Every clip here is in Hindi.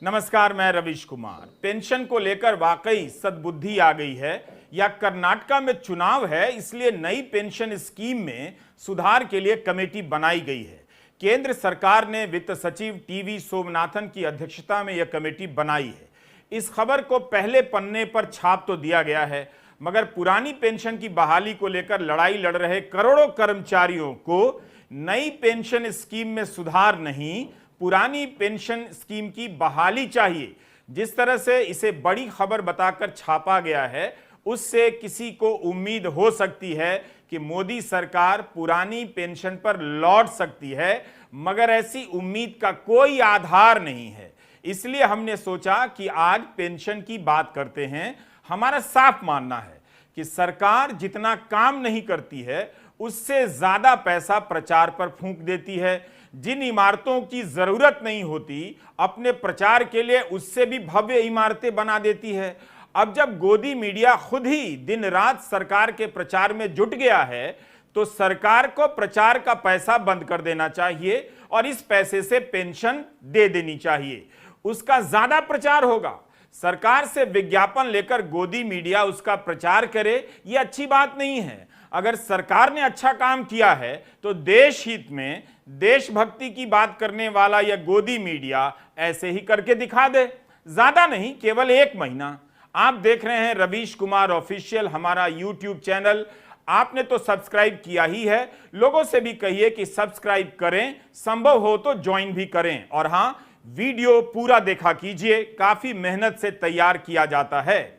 नमस्कार, मैं रवीश कुमार। पेंशन को लेकर वाकई सद्बुद्धि आ गई है या कर्नाटका में चुनाव है इसलिए नई पेंशन स्कीम में सुधार के लिए कमेटी बनाई गई है। केंद्र सरकार ने वित्त सचिव टीवी सोमनाथन की अध्यक्षता में यह कमेटी बनाई है। इस खबर को पहले पन्ने पर छाप तो दिया गया है, मगर पुरानी पेंशन की बहाली को लेकर लड़ाई लड़ रहे करोड़ों कर्मचारियों को नई पेंशन स्कीम में सुधार नहीं, पुरानी पेंशन स्कीम की बहाली चाहिए। जिस तरह से इसे बड़ी खबर बताकर छापा गया है, उससे किसी को उम्मीद हो सकती है कि मोदी सरकार पुरानी पेंशन पर लौट सकती है, मगर ऐसी उम्मीद का कोई आधार नहीं है। इसलिए हमने सोचा कि आज पेंशन की बात करते हैं। हमारा साफ मानना है कि सरकार जितना काम नहीं करती है, उससे ज्यादा पैसा प्रचार पर फूंक देती है। जिन इमारतों की जरूरत नहीं होती, अपने प्रचार के लिए उससे भी भव्य इमारतें बना देती है। अब जब गोदी मीडिया खुद ही दिन रात सरकार के प्रचार में जुट गया है, तो सरकार को प्रचार का पैसा बंद कर देना चाहिए और इस पैसे से पेंशन दे देनी चाहिए। उसका ज्यादा प्रचार होगा। सरकार से विज्ञापन लेकर गोदी मीडिया उसका प्रचार करे, यह अच्छी बात नहीं है। अगर सरकार ने अच्छा काम किया है तो देश हित में देशभक्ति की बात करने वाला यह गोदी मीडिया ऐसे ही करके दिखा दे। ज्यादा नहीं, केवल 1 महीना। आप देख रहे हैं रवीश कुमार ऑफिशियल, हमारा यूट्यूब चैनल। आपने तो सब्सक्राइब किया ही है, लोगों से भी कहिए कि सब्सक्राइब करें, संभव हो तो ज्वाइन भी करें। और हां, वीडियो पूरा देखा कीजिए, काफी मेहनत से तैयार किया जाता है।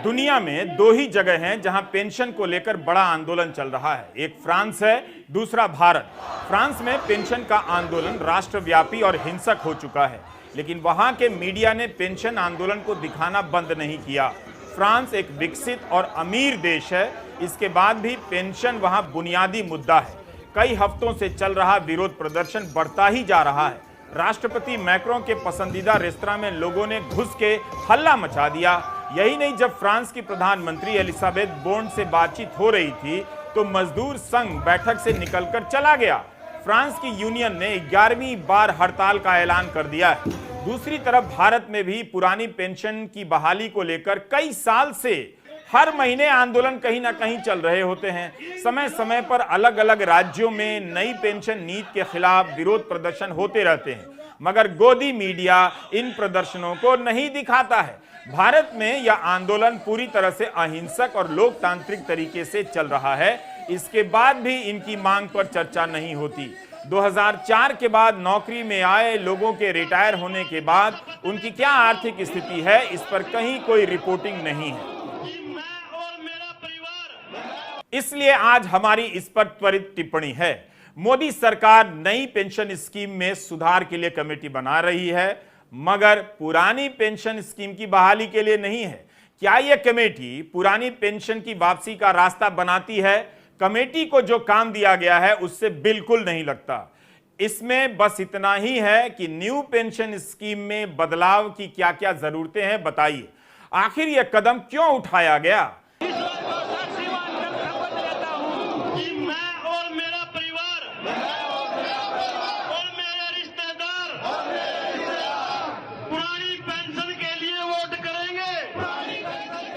दुनिया में 2 ही जगह हैं जहां पेंशन को लेकर बड़ा आंदोलन चल रहा है। एक फ्रांस है, दूसरा भारत। फ्रांस में पेंशन का आंदोलन राष्ट्रव्यापी और हिंसक हो चुका है, लेकिन वहां के मीडिया ने पेंशन आंदोलन को दिखाना बंद नहीं किया। फ्रांस एक विकसित और अमीर देश है, इसके बाद भी पेंशन वहां बुनियादी मुद्दा है। कई हफ्तों से चल रहा विरोध प्रदर्शन बढ़ता ही जा रहा है। राष्ट्रपति मैक्रों के पसंदीदा रेस्तरां में लोगों ने घुस के हल्ला मचा दिया। यही नहीं, जब फ्रांस की प्रधानमंत्री एलिजाबेथ बोर्न से बातचीत हो रही थी तो मजदूर संघ बैठक से निकलकर चला गया। फ्रांस की यूनियन ने 11वीं बार हड़ताल का ऐलान कर दिया है। दूसरी तरफ भारत में भी पुरानी पेंशन की बहाली को लेकर कई साल से हर महीने आंदोलन कहीं ना कहीं चल रहे होते हैं। समय समय पर अलग अलग राज्यों में नई पेंशन नीति के खिलाफ विरोध प्रदर्शन होते रहते हैं, मगर गोदी मीडिया इन प्रदर्शनों को नहीं दिखाता है। भारत में यह आंदोलन पूरी तरह से अहिंसक और लोकतांत्रिक तरीके से चल रहा है। इसके बाद भी इनकी मांग पर चर्चा नहीं होती। 2004 के बाद नौकरी में आए लोगों के रिटायर होने के बाद उनकी क्या आर्थिक स्थिति है, इस पर कहीं कोई रिपोर्टिंग नहीं है। इसलिए आज हमारी इस पर त्वरित टिप्पणी है। मोदी सरकार नई पेंशन स्कीम में सुधार के लिए कमेटी बना रही है, मगर पुरानी पेंशन स्कीम की बहाली के लिए नहीं है। क्या यह कमेटी पुरानी पेंशन की वापसी का रास्ता बनाती है? कमेटी को जो काम दिया गया है उससे बिल्कुल नहीं लगता। इसमें बस इतना ही है कि न्यू पेंशन स्कीम में बदलाव की क्या क्या जरूरतें हैं, बताइए। आखिर यह कदम क्यों उठाया गया?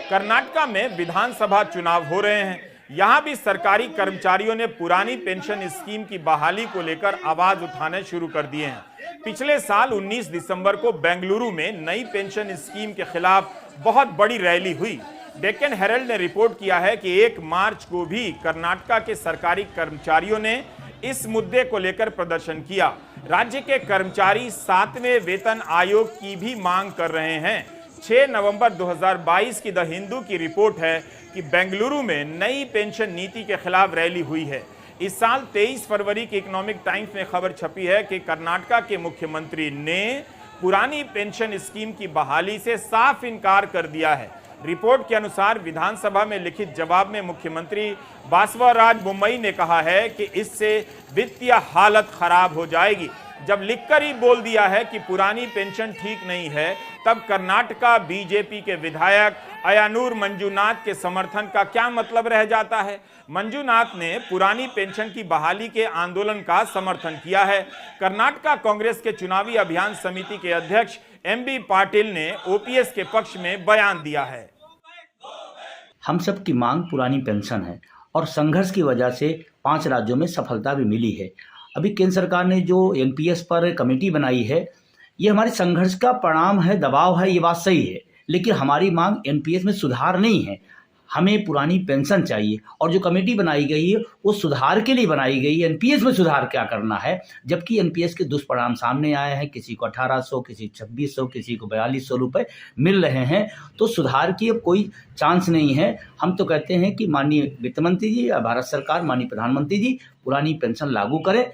कर्नाटका में विधानसभा चुनाव हो रहे हैं। यहां भी सरकारी कर्मचारियों ने पुरानी पेंशन स्कीम की बहाली को लेकर आवाज उठाने शुरू कर दिए हैं। पिछले साल 19 दिसंबर को बेंगलुरु में नई पेंशन स्कीम के खिलाफ बहुत बड़ी रैली हुई। डेक्कन हेरल्ड ने रिपोर्ट किया है कि 1 मार्च को भी कर्नाटका के सरकारी कर्मचारियों ने इस मुद्दे को लेकर प्रदर्शन किया। राज्य के कर्मचारी 7वें वेतन आयोग की भी मांग कर रहे हैं। 6 नवंबर 2022 की द हिंदू की रिपोर्ट है कि बेंगलुरु में नई पेंशन नीति के खिलाफ रैली हुई है। इस साल 23 फरवरी की इकोनॉमिक टाइम्स में खबर छपी है कि कर्नाटका के मुख्यमंत्री ने पुरानी पेंशन स्कीम की बहाली से साफ इनकार कर दिया है। रिपोर्ट के अनुसार विधानसभा में लिखित जवाब में मुख्यमंत्री बासवराज बोम्मई ने कहा है कि इससे वित्तीय हालत खराब हो जाएगी। जब लिखकर ही बोल दिया है कि पुरानी पेंशन ठीक नहीं है, तब कर्नाटका बीजेपी के विधायक अय्यानूर मंजूनाथ के समर्थन का क्या मतलब रह जाता है। मंजूनाथ ने पुरानी पेंशन की बहाली के आंदोलन का समर्थन किया है। कर्नाटका कांग्रेस के चुनावी अभियान समिति के अध्यक्ष एमबी पाटिल ने ओपीएस के पक्ष में बयान दिया है। हम सब की मांग पुरानी पेंशन है और संघर्ष की वजह से 5 राज्यों में सफलता भी मिली है। अभी केंद्र सरकार ने जो एनपीएस पर कमेटी बनाई है, ये हमारे संघर्ष का परिणाम है, दबाव है, ये बात सही है। लेकिन हमारी मांग एनपीएस में सुधार नहीं है, हमें पुरानी पेंशन चाहिए। और जो कमेटी बनाई गई है वो सुधार के लिए बनाई गई है, एनपीएस में सुधार क्या करना है। जबकि एनपीएस के दुष्परिणाम सामने आए हैं, किसी को 1800, किसी 2600, किसी को 4200 रुपये मिल रहे हैं। तो सुधार की अब कोई चांस नहीं है। हम तो कहते हैं कि माननीय वित्त मंत्री जी या भारत सरकार, माननीय प्रधानमंत्री जी पुरानी पेंशन लागू करें।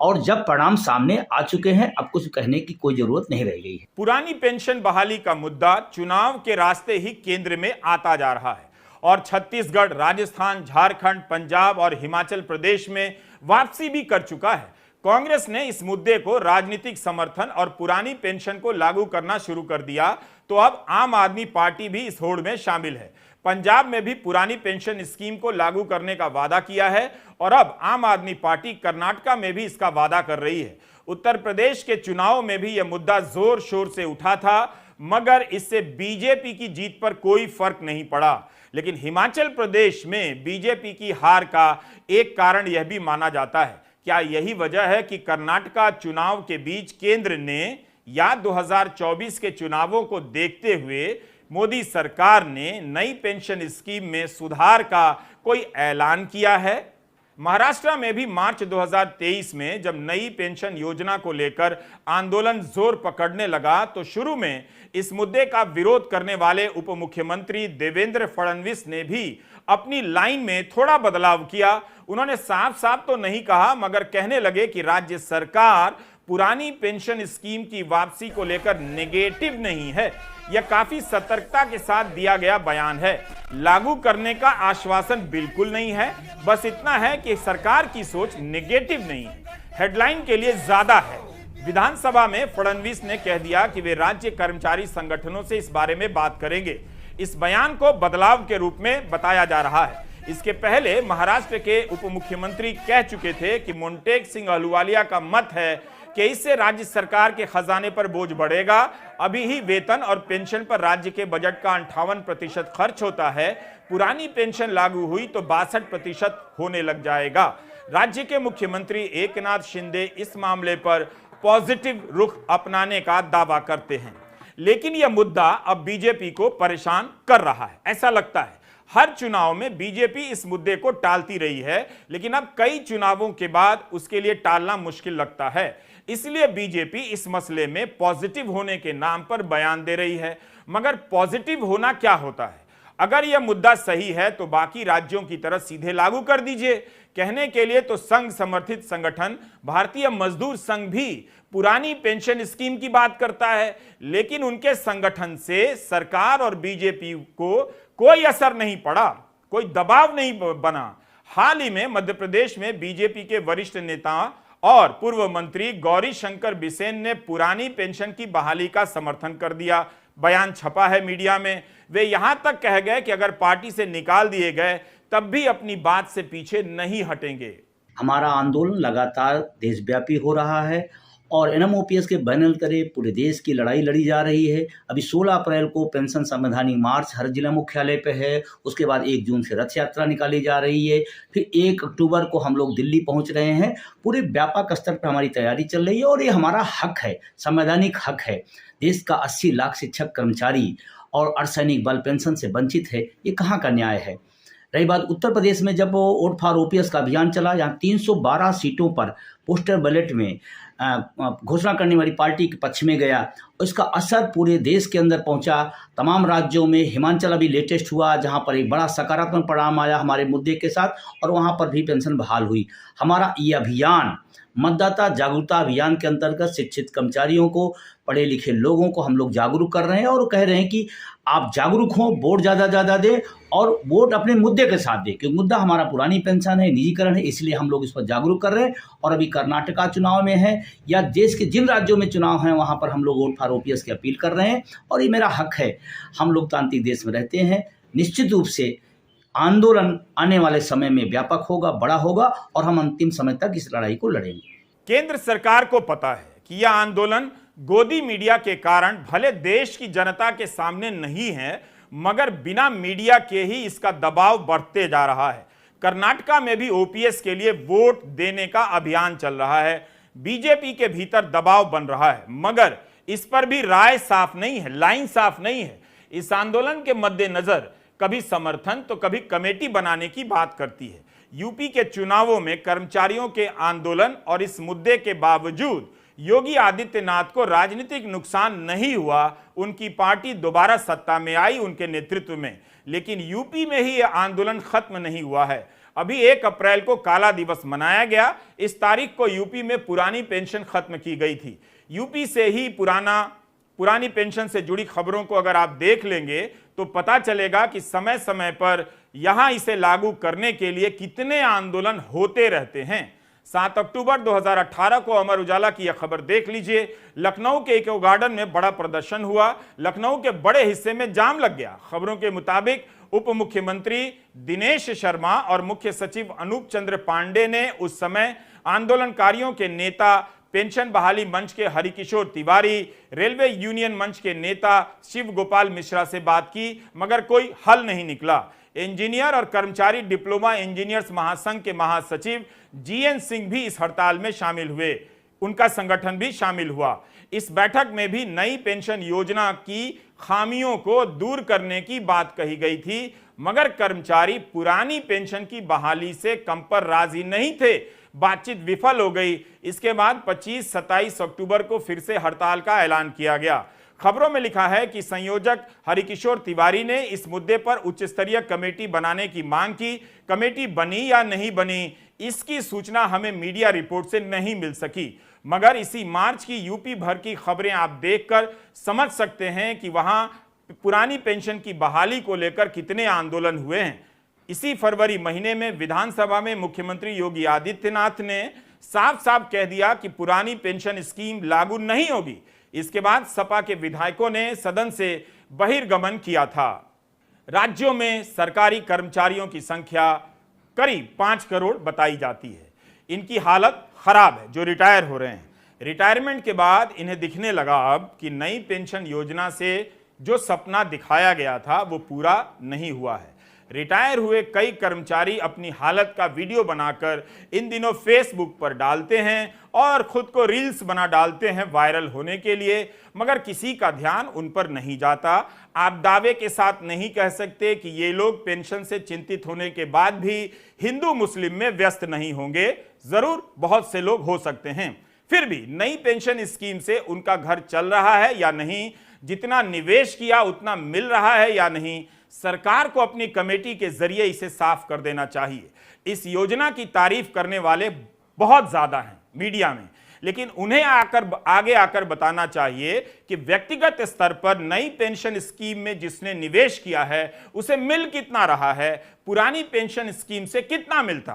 और जब परिणाम सामने आ चुके हैं, अब कुछ कहने की कोई जरूरत नहीं रह गई है। पुरानी पेंशन बहाली का मुद्दा चुनाव के रास्ते ही केंद्र में आता जा रहा है और छत्तीसगढ़, राजस्थान, झारखंड, पंजाब और हिमाचल प्रदेश में वापसी भी कर चुका है। कांग्रेस ने इस मुद्दे को राजनीतिक समर्थन और पुरानी पेंशन को लागू करना शुरू कर दिया, तो अब आम आदमी पार्टी भी इस होड़ में शामिल है। पंजाब में भी पुरानी पेंशन स्कीम को लागू करने का वादा किया है और अब आम आदमी पार्टी कर्नाटका में भी इसका वादा कर रही है। उत्तर प्रदेश के चुनाव में भी यह मुद्दा जोर शोर से उठा था, मगर इससे बीजेपी की जीत पर कोई फर्क नहीं पड़ा। लेकिन हिमाचल प्रदेश में बीजेपी की हार का एक कारण यह भी माना जाता है। क्या यही वजह है कि कर्नाटका चुनाव के बीच केंद्र ने या 2024 के चुनावों को देखते हुए मोदी सरकार ने नई पेंशन स्कीम में सुधार का कोई ऐलान किया है? महाराष्ट्र में भी मार्च 2023 में जब नई पेंशन योजना को लेकर आंदोलन जोर पकड़ने लगा, तो शुरू में इस मुद्दे का विरोध करने वाले उप मुख्यमंत्री देवेंद्र फडणवीस ने भी अपनी लाइन में थोड़ा बदलाव किया। उन्होंने साफ साफ तो नहीं कहा, मगर कहने लगे कि राज्य सरकार पुरानी पेंशन स्कीम की वापसी को लेकर नेगेटिव नहीं है। यह काफी सतर्कता के साथ दिया गया बयान है। लागू करने का आश्वासन बिल्कुल नहीं है, बस इतना है कि सरकार की सोच नेगेटिव नहीं है, हेडलाइन के लिए ज्यादा है। विधानसभा में फडणवीस ने कह दिया कि वे राज्य कर्मचारी संगठनों से इस बारे में बात करेंगे। इस बयान को बदलाव के रूप में बताया जा रहा है। इसके पहले महाराष्ट्र के उप मुख्यमंत्री कह चुके थे कि मोंटेक सिंह अहलूवालिया का मत है कि इससे राज्य सरकार के खजाने पर बोझ बढ़ेगा। अभी ही वेतन और पेंशन पर राज्य के बजट का 58% खर्च होता है। पुरानी पेंशन लागू हुई तो 62% होने लग जाएगा। राज्य के मुख्यमंत्री एकनाथ शिंदे इस मामले पर पॉजिटिव रुख अपनाने का दावा करते हैं, लेकिन यह मुद्दा अब बीजेपी को परेशान कर रहा है। ऐसा लगता है हर चुनाव में बीजेपी इस मुद्दे को टालती रही है, लेकिन अब कई चुनावों के बाद उसके लिए टालना मुश्किल लगता है। इसलिए बीजेपी इस मसले में पॉजिटिव होने के नाम पर बयान दे रही है। मगर पॉजिटिव होना क्या होता है? अगर यह मुद्दा सही है तो बाकी राज्यों की तरह सीधे लागू कर दीजिए। कहने के लिए तो संघ समर्थित संगठन भारतीय मजदूर संघ भी पुरानी पेंशन स्कीम की बात करता है, लेकिन उनके संगठन से सरकार और बीजेपी को कोई असर नहीं पड़ा, कोई दबाव नहीं बना। हाल ही में मध्य प्रदेश में बीजेपी के वरिष्ठ नेता और पूर्व मंत्री गौरी शंकर बिसेन ने पुरानी पेंशन की बहाली का समर्थन कर दिया। बयान छपा है मीडिया में। वे यहां तक कह गए कि अगर पार्टी से निकाल दिए गए तब भी अपनी बात से पीछे नहीं हटेंगे। हमारा आंदोलन लगातार देशव्यापी हो रहा है और एनएमओपीएस के बैनर तले पूरे देश की लड़ाई लड़ी जा रही है। अभी 16 अप्रैल को पेंशन संवैधानिक मार्च हर जिला मुख्यालय पे है। उसके बाद 1 जून से रथ यात्रा निकाली जा रही है। फिर 1 अक्टूबर को हम लोग दिल्ली पहुंच रहे हैं। पूरे व्यापक स्तर पर हमारी तैयारी चल रही है और ये हमारा हक है, संवैधानिक हक है। देश का 80 लाख शिक्षक कर्मचारी और अर्धसैनिक बल पेंशन से वंचित है। ये कहाँ का न्याय है? रही बात उत्तर प्रदेश में, जब वोट फॉर ओपीएस का अभियान चला, यहाँ 312 सीटों पर पोस्टर बैलेट में घोषणा करने वाली पार्टी के पक्ष में गया। इसका असर पूरे देश के अंदर पहुंचा, तमाम राज्यों में। हिमाचल अभी लेटेस्ट हुआ, जहां पर एक बड़ा सकारात्मक परिणाम आया हमारे मुद्दे के साथ, और वहां पर भी पेंशन बहाल हुई। हमारा ये अभियान मतदाता जागरूकता अभियान के अंतर्गत शिक्षित कर्मचारियों को, पढ़े लिखे लोगों को हम लोग जागरूक कर रहे हैं और कह रहे हैं कि आप जागरूक हों, वोट ज़्यादा दें और वोट अपने मुद्दे के साथ दें, क्योंकि मुद्दा हमारा पुरानी पेंशन है, निजीकरण है, इसलिए हम लोग इस पर जागरूक कर रहे हैं। और अभी कर्नाटका चुनाव में है या देश के जिन राज्यों में चुनाव हैं वहाँ पर हम लोग वोट फॉर ओपीएस की अपील कर रहे हैं और ये मेरा हक है। हम लोकतांत्रिक देश में रहते हैं। निश्चित रूप से आंदोलन आने वाले समय में व्यापक होगा, बड़ा होगा और हम अंतिम समय तक इस लड़ाई को लड़ेंगे। केंद्र सरकार को पता है कि यह आंदोलन गोदी मीडिया के कारण भले देश की जनता के सामने नहीं है, मगर बिना मीडिया के ही इसका दबाव बढ़ते जा रहा है। कर्नाटका में भी ओपीएस के लिए वोट देने का अभियान चल रहा है। बीजेपी के भीतर दबाव बन रहा है, मगर इस पर भी राय साफ नहीं है, लाइन साफ नहीं है। इस आंदोलन के मद्देनजर कभी समर्थन तो कभी कमेटी बनाने की बात करती है। यूपी के चुनावों में कर्मचारियों के आंदोलन और इस मुद्दे के बावजूद योगी आदित्यनाथ को राजनीतिक नुकसान नहीं हुआ। उनकी पार्टी दोबारा सत्ता में आई उनके नेतृत्व में, लेकिन यूपी में ही यह आंदोलन खत्म नहीं हुआ है। अभी 1 अप्रैल को काला दिवस मनाया गया। इस तारीख को यूपी में पुरानी पेंशन खत्म की गई थी। यूपी से ही पुरानी पेंशन से जुड़ी खबरों को अगर आप देख लेंगे तो पता चलेगा कि समय समय पर यहां इसे लागू करने के लिए कितने आंदोलन होते रहते हैं। 7 अक्टूबर 2018 को अमर उजाला की यह खबर देख लीजिए। लखनऊ के इको गार्डन में बड़ा प्रदर्शन हुआ। लखनऊ के बड़े हिस्से में जाम लग गया। खबरों के मुताबिक उप मुख्यमंत्री दिनेश शर्मा और मुख्य सचिव अनूप चंद्र पांडे ने उस समय आंदोलनकारियों के नेता, पेंशन बहाली मंच के हरिकिशोर तिवारी, रेलवे यूनियन मंच के नेता शिव गोपाल मिश्रा से बात की, मगर कोई हल नहीं निकला। इंजीनियर और कर्मचारी डिप्लोमा इंजीनियर्स महासंघ के महासचिव जीएन सिंह भी इस हड़ताल में शामिल हुए। उनका संगठन भी शामिल हुआ। इस बैठक में भी नई पेंशन योजना की खामियों को दूर करने की बात कही गई थी, मगर कर्मचारी पुरानी पेंशन की बहाली से कम पर राजी नहीं थे। बातचीत विफल हो गई। इसके बाद 25-27 अक्टूबर को फिर से हड़ताल का ऐलान किया गया। खबरों में लिखा है कि संयोजक हरिकिशोर तिवारी ने इस मुद्दे पर उच्च स्तरीय कमेटी बनाने की मांग की। कमेटी बनी या नहीं बनी, इसकी सूचना हमें मीडिया रिपोर्ट से नहीं मिल सकी, मगर इसी मार्च की यूपी भर की खबरें आप देखकर समझ सकते हैं कि वहां पुरानी पेंशन की बहाली को लेकर कितने आंदोलन हुए हैं। इसी फरवरी महीने में विधानसभा में मुख्यमंत्री योगी आदित्यनाथ ने साफ साफ कह दिया कि पुरानी पेंशन स्कीम लागू नहीं होगी। इसके बाद सपा के विधायकों ने सदन से बहिर्गमन किया था। राज्यों में सरकारी कर्मचारियों की संख्या करीब 5 करोड़ बताई जाती है। इनकी हालत खराब है जो रिटायर हो रहे हैं। रिटायरमेंट के बाद इन्हें दिखने लगा अब कि नई पेंशन योजना से जो सपना दिखाया गया था वो पूरा नहीं हुआ है। रिटायर हुए कई कर्मचारी अपनी हालत का वीडियो बनाकर इन दिनों फेसबुक पर डालते हैं और खुद को रील्स बना डालते हैं वायरल होने के लिए, मगर किसी का ध्यान उन पर नहीं जाता। आप दावे के साथ नहीं कह सकते कि ये लोग पेंशन से चिंतित होने के बाद भी हिंदू मुस्लिम में व्यस्त नहीं होंगे। जरूर बहुत से लोग हो सकते हैं, फिर भी नई पेंशन स्कीम से उनका घर चल रहा है या नहीं, जितना निवेश किया उतना मिल रहा है या नहीं, सरकार को अपनी कमेटी के जरिए इसे साफ कर देना चाहिए। इस योजना की तारीफ करने वाले बहुत ज्यादा हैं मीडिया में, लेकिन उन्हें आगे आकर बताना चाहिए कि व्यक्तिगत स्तर पर नई पेंशन स्कीम में जिसने निवेश किया है उसे मिल कितना रहा है, पुरानी पेंशन स्कीम से कितना मिलता,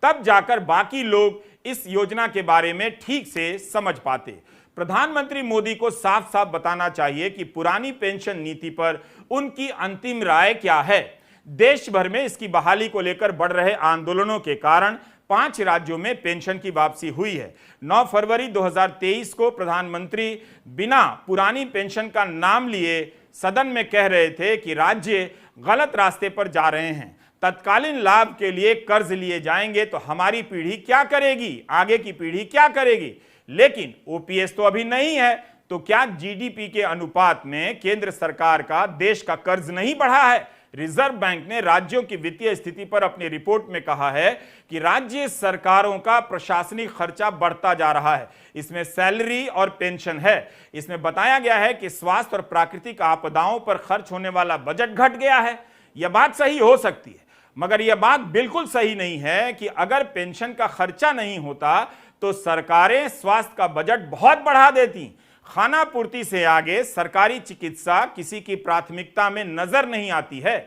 तब जाकर बाकी लोग इस योजना के बारे में ठीक से समझ पाते। प्रधानमंत्री मोदी को साफ साफ बताना चाहिए कि पुरानी पेंशन नीति पर उनकी अंतिम राय क्या है। देश भर में इसकी बहाली को लेकर बढ़ रहे आंदोलनों के कारण 5 राज्यों में पेंशन की वापसी हुई है। 9 फरवरी 2023 को प्रधानमंत्री बिना पुरानी पेंशन का नाम लिए सदन में कह रहे थे कि राज्य गलत रास्ते पर जा रहे हैं, तत्कालीन लाभ के लिए कर्ज लिए जाएंगे तो हमारी पीढ़ी क्या करेगी, आगे की पीढ़ी क्या करेगी। लेकिन ओपीएस तो अभी नहीं है, तो क्या जीडीपी के अनुपात में केंद्र सरकार का देश का कर्ज नहीं बढ़ा है। रिजर्व बैंक ने राज्यों की वित्तीय स्थिति पर अपनी रिपोर्ट में कहा है कि राज्य सरकारों का प्रशासनिक खर्चा बढ़ता जा रहा है। इसमें सैलरी और पेंशन है। इसमें बताया गया है कि स्वास्थ्य और प्राकृतिक आपदाओं पर खर्च होने वाला बजट घट गया है। यह बात सही हो सकती है, मगर यह बात बिल्कुल सही नहीं है कि अगर पेंशन का खर्चा नहीं होता तो सरकारें स्वास्थ्य का बजट बहुत बढ़ा देती। खाना पूर्ति से आगे सरकारी चिकित्सा किसी की प्राथमिकता में नजर नहीं आती है।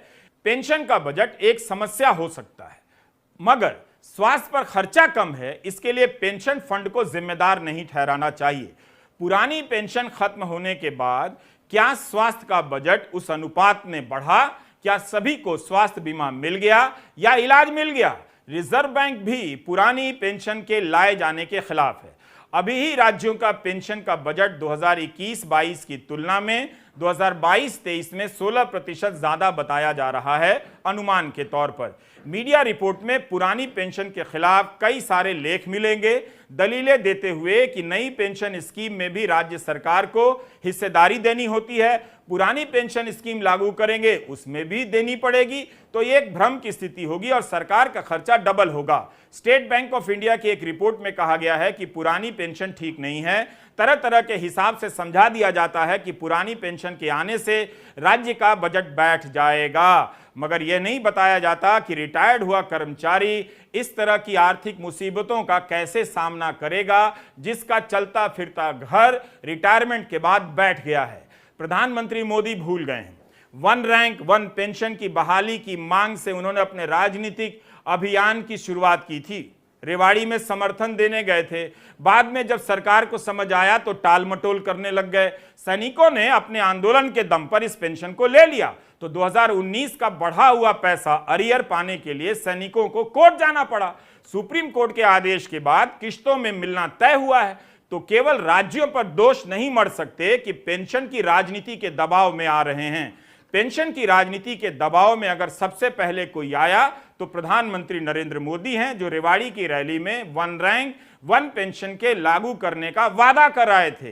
पेंशन का बजट एक समस्या हो सकता है, मगर स्वास्थ्य पर खर्चा कम है, इसके लिए पेंशन फंड को जिम्मेदार नहीं ठहराना चाहिए। पुरानी पेंशन खत्म होने के बाद क्या स्वास्थ्य का बजट उस अनुपात में बढ़ा? क्या सभी को स्वास्थ्य बीमा मिल गया या इलाज मिल गया? रिजर्व बैंक भी पुरानी पेंशन के लाए जाने के खिलाफ है। अभी ही राज्यों का पेंशन का बजट 2021-22 की तुलना में 2022-23 में 16% ज्यादा बताया जा रहा है। अनुमान के तौर पर मीडिया रिपोर्ट में पुरानी पेंशन के खिलाफ कई सारे लेख मिलेंगे, दलीलें देते हुए कि नई पेंशन स्कीम में भी राज्य सरकार को हिस्सेदारी देनी होती है। पुरानी पेंशन स्कीम लागू करेंगे, उसमें भी देनी पड़ेगी, तो ये एक भ्रम की स्थिति होगी और सरकार का खर्चा डबल होगा। स्टेट बैंक ऑफ इंडिया की एक रिपोर्ट में कहा गया है कि पुरानी पेंशन ठीक नहीं है। तरह तरह के हिसाब से समझा दिया जाता है कि पुरानी पेंशन के आने से राज्य का बजट बैठ जाएगा, मगर यह नहीं बताया जाता कि रिटायर्ड हुआ कर्मचारी इस तरह की आर्थिक मुसीबतों का कैसे सामना करेगा, जिसका चलता फिरता घर रिटायरमेंट के बाद बैठ गया है। प्रधानमंत्री मोदी भूल गए हैं। वन रैंक वन पेंशन की बहाली की मांग से उन्होंने अपने राजनीतिक अभियान की शुरुआत की थी। रेवाड़ी में समर्थन देने गए थे, बाद में जब सरकार को समझ आया तो टाल मटोल करने लग गए। सैनिकों ने अपने आंदोलन के दम पर इस पेंशन को ले लिया, तो 2019 का बढ़ा हुआ पैसा अरियर पाने के लिए सैनिकों को कोर्ट जाना पड़ा। सुप्रीम कोर्ट के आदेश के बाद किश्तों में मिलना तय हुआ है, तो केवल राज्यों पर दोष नहीं मढ़ सकते कि पेंशन की राजनीति के दबाव में आ रहे हैं। पेंशन की राजनीति के दबाव में अगर सबसे पहले कोई आया तो प्रधानमंत्री नरेंद्र मोदी हैं, जो रेवाड़ी की रैली में वन रैंक वन पेंशन के लागू करने का वादा कर आए थे।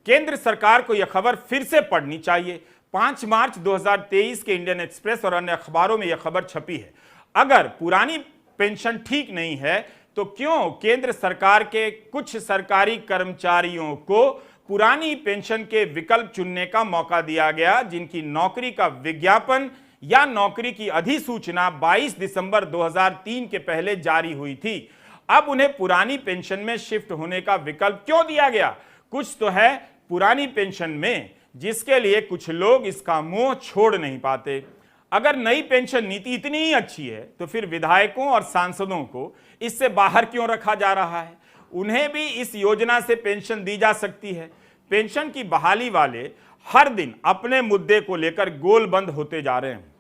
केंद्र सरकार को यह खबर फिर से पढ़नी चाहिए। 5 मार्च 2023 के इंडियन एक्सप्रेस और अन्य अखबारों में यह खबर छपी है। अगर पुरानी पेंशन ठीक नहीं है तो क्यों केंद्र सरकार के कुछ सरकारी कर्मचारियों को पुरानी पेंशन के विकल्प चुनने का मौका दिया गया, जिनकी नौकरी का विज्ञापन या नौकरी की अधिसूचना 22 दिसंबर 2003 के पहले जारी हुई थी। अब उन्हें पुरानी पेंशन में शिफ्ट होने का विकल्प क्यों दिया गया? कुछ तो है पुरानी पेंशन में जिसके लिए कुछ लोग इसका मोह छोड़ नहीं पाते। अगर नई पेंशन नीति इतनी ही अच्छी है तो फिर विधायकों और सांसदों को इससे बाहर क्यों रखा जा रहा है? उन्हें भी इस योजना से पेंशन दी जा सकती है। पेंशन की बहाली वाले हर दिन अपने मुद्दे को लेकर गोलबंद होते जा रहे हैं।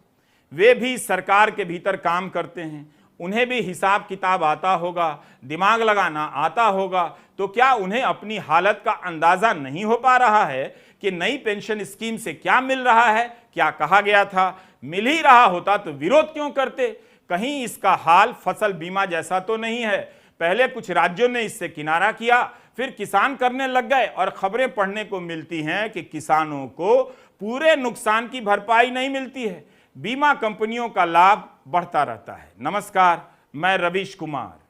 वे भी सरकार के भीतर काम करते हैं, उन्हें भी हिसाब किताब आता होगा, दिमाग लगाना आता होगा, तो क्या उन्हें अपनी हालत का अंदाजा नहीं हो पा रहा है कि नई पेंशन स्कीम से क्या मिल रहा है? क्या कहा गया था? मिल ही रहा होता तो विरोध क्यों करते? कहीं इसका हाल फसल बीमा जैसा तो नहीं है? पहले कुछ राज्यों ने इससे किनारा किया, फिर किसान करने लग गए और खबरें पढ़ने को मिलती हैं कि किसानों को पूरे नुकसान की भरपाई नहीं मिलती है। बीमा कंपनियों का लाभ बढ़ता रहता है। नमस्कार, मैं रवीश कुमार।